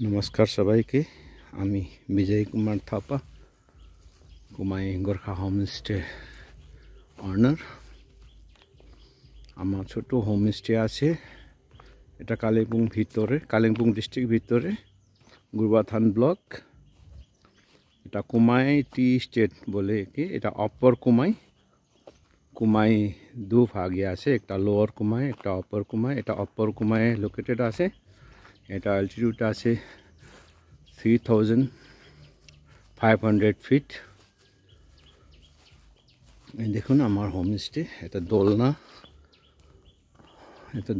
नमस्कार सबाइके आमी Vijay Kumar Thapa कुमाई Gorkha homestay honour आमार छोटो होमस्टे आछे एटा कालिम्पोंग भितरे कालिम्पोंग डिस्ट्रिक्ट भितरे गुरबाथान ब्लक एटा कुमाई टी स्टेट बोले कि एटा अपर कुमाई कुमाई दो भागे आछे एकटा लोअर कुमाई एकटा अपर कुमाई एटा अपर कुमाई लोकेटेड आछे এটা অ্যালটিটিউড আছে 3500 ফিট। এই দেখুন আমার হোমস্টে এটা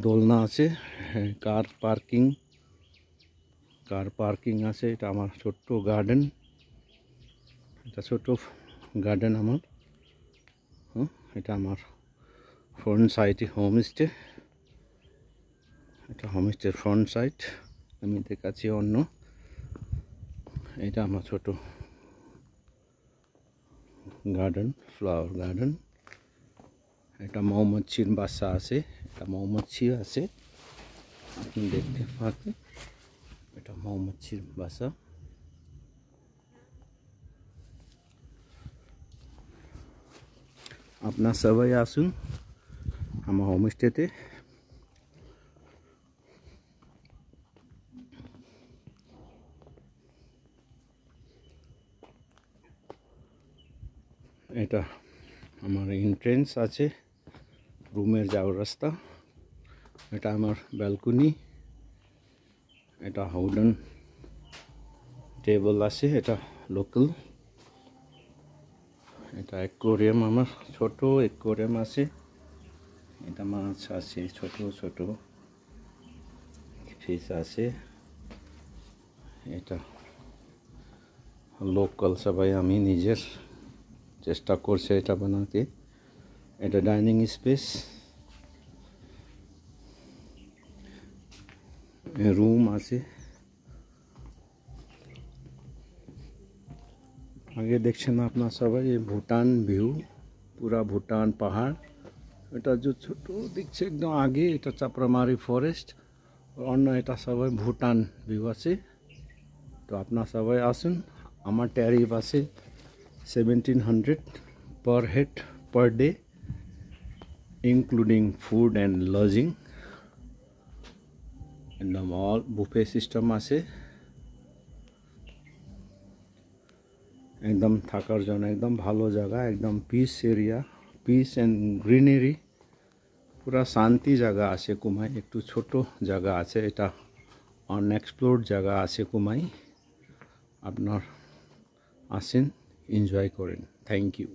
দোলনা আছে কার পার্কিং আছে এটা আমার ছোট্ট গার্ডেন আমার এটা আমার ফ্রন্ট সাইডে হোমস্টে এটা হোমস্টের ফ্রন্ট সাইড আমি দেখাচ্ছি অন্য এটা আমার ছোট গার্ডেন ফ্লাওয়ার গার্ডেন এটা মৌমাছির বাসা আছে এটা মৌমাছি আছে আপনি দেখতে পাচ্ছেন এটা মৌমাছির বাসা আপনারা সবাই আসুন আমার হোমস্টেতে এটা আমার এন্ট্রেন্স আছে রুমের যাওয়ার রাস্তা এটা আমার ব্যালকনি এটা হাউডন টেবল আছে এটা লোকাল এটা অ্যাকোয়ারিয়াম আমার ছোট অ্যাকোয়ারিয়াম আছে এটা মাছ আছে ছোট ফিশ আছে এটা লোকাল সবাই আমি নিজের চেষ্টা করছে এটা বানাতে এটা ডাইনিং স্পেস রুম আছে আগে দেখছেন আপনারা সবাই ভুটান ভিউ পুরা ভুটান পাহাড় এটা যে ছোট দেখছে একদম আগে এটা চাপড়ামারি ফরেস্ট অন্য এটা সবাই ভুটান ভিউ আছে তো আপনারা সবাই আসুন আমার ট্যারিফ আছে 1700 per head per day including food and lodging and all buffet system আছে একদম থাকার জন্য একদম ভালো জায়গা একদম peace area peace and greenery পুরা শান্তি জায়গা আছে কুমাই একটু ছোট জায়গা আছে এটা আনএক্সপ্লোরড জায়গা আছে কুমাই আপনার আসেন এনজয় করেন থ্যাংক ইউ